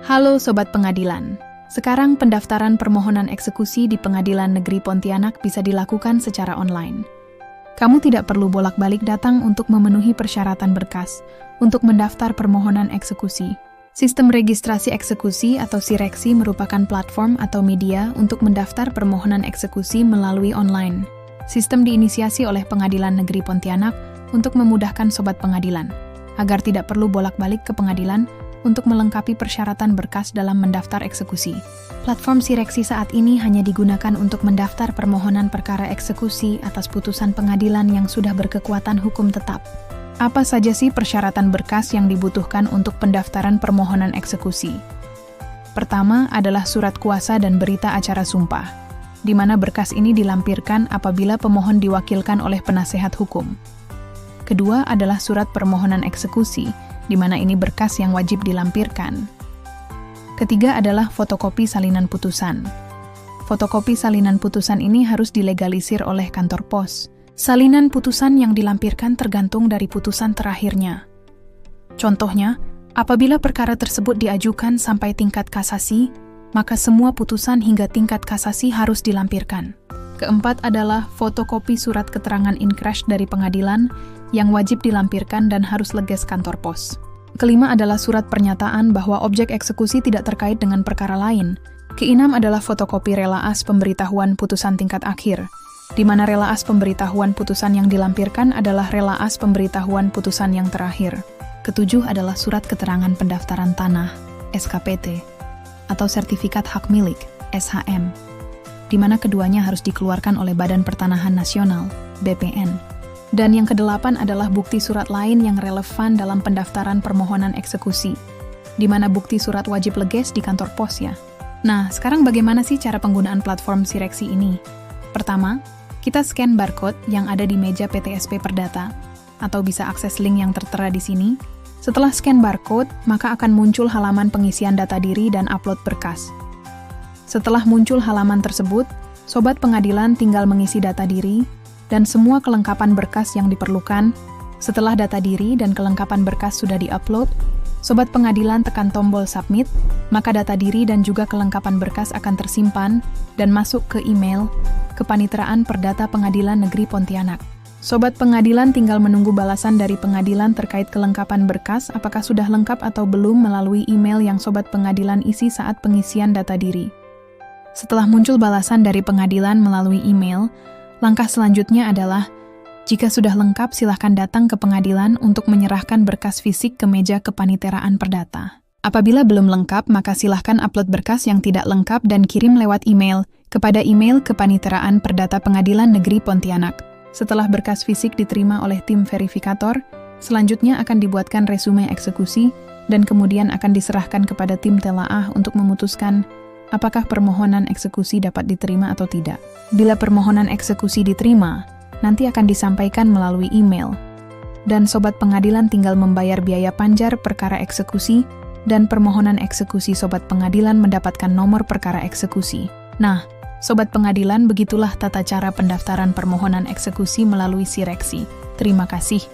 Halo Sobat Pengadilan, sekarang pendaftaran permohonan eksekusi di Pengadilan Negeri Pontianak bisa dilakukan secara online. Kamu tidak perlu bolak-balik datang untuk memenuhi persyaratan berkas untuk mendaftar permohonan eksekusi. Sistem registrasi eksekusi atau Sireksi merupakan platform atau media untuk mendaftar permohonan eksekusi melalui online. Sistem diinisiasi oleh Pengadilan Negeri Pontianak untuk memudahkan Sobat Pengadilan, agar tidak perlu bolak-balik ke pengadilan untuk melengkapi persyaratan berkas dalam mendaftar eksekusi. Platform Sireksi saat ini hanya digunakan untuk mendaftar permohonan perkara eksekusi atas putusan pengadilan yang sudah berkekuatan hukum tetap. Apa saja sih persyaratan berkas yang dibutuhkan untuk pendaftaran permohonan eksekusi? Pertama adalah surat kuasa dan berita acara sumpah, di mana berkas ini dilampirkan apabila pemohon diwakilkan oleh penasehat hukum. Kedua adalah surat permohonan eksekusi, di mana ini berkas yang wajib dilampirkan. Ketiga adalah fotokopi salinan putusan. Fotokopi salinan putusan ini harus dilegalisir oleh kantor pos. Salinan putusan yang dilampirkan tergantung dari putusan terakhirnya. Contohnya, apabila perkara tersebut diajukan sampai tingkat kasasi, maka semua putusan hingga tingkat kasasi harus dilampirkan. Keempat adalah fotokopi surat keterangan inkrah dari pengadilan yang wajib dilampirkan dan harus leges kantor pos. Kelima adalah surat pernyataan bahwa objek eksekusi tidak terkait dengan perkara lain. Keenam adalah fotokopi relaas pemberitahuan putusan tingkat akhir, di mana relaas pemberitahuan putusan yang dilampirkan adalah relaas pemberitahuan putusan yang terakhir. Ketujuh adalah surat keterangan pendaftaran tanah, SKPT, atau sertifikat hak milik, SHM, di mana keduanya harus dikeluarkan oleh Badan Pertanahan Nasional, BPN. Dan yang kedelapan adalah bukti surat lain yang relevan dalam pendaftaran permohonan eksekusi, di mana bukti surat wajib leges di kantor pos ya. Nah, sekarang bagaimana sih cara penggunaan platform Sireksi ini? Pertama, kita scan barcode yang ada di meja PTSP Perdata, atau bisa akses link yang tertera di sini. Setelah scan barcode, maka akan muncul halaman pengisian data diri dan upload berkas. Setelah muncul halaman tersebut, Sobat Pengadilan tinggal mengisi data diri dan semua kelengkapan berkas yang diperlukan. Setelah data diri dan kelengkapan berkas sudah di-upload, Sobat Pengadilan tekan tombol submit, maka data diri dan juga kelengkapan berkas akan tersimpan dan masuk ke email Kepaniteraan Perdata Pengadilan Negeri Pontianak. Sobat Pengadilan tinggal menunggu balasan dari pengadilan terkait kelengkapan berkas apakah sudah lengkap atau belum melalui email yang Sobat Pengadilan isi saat pengisian data diri. Setelah muncul balasan dari pengadilan melalui email, langkah selanjutnya adalah, jika sudah lengkap silahkan datang ke pengadilan untuk menyerahkan berkas fisik ke meja Kepaniteraan Perdata. Apabila belum lengkap, maka silahkan upload berkas yang tidak lengkap dan kirim lewat email kepada email Kepaniteraan Perdata Pengadilan Negeri Pontianak. Setelah berkas fisik diterima oleh tim verifikator, selanjutnya akan dibuatkan resume eksekusi dan kemudian akan diserahkan kepada tim telaah untuk memutuskan apakah permohonan eksekusi dapat diterima atau tidak. Bila permohonan eksekusi diterima, nanti akan disampaikan melalui email. Dan Sobat Pengadilan tinggal membayar biaya panjar perkara eksekusi dan permohonan eksekusi Sobat Pengadilan mendapatkan nomor perkara eksekusi. Nah, Sobat Pengadilan, begitulah tata cara pendaftaran permohonan eksekusi melalui Sireksi. Terima kasih.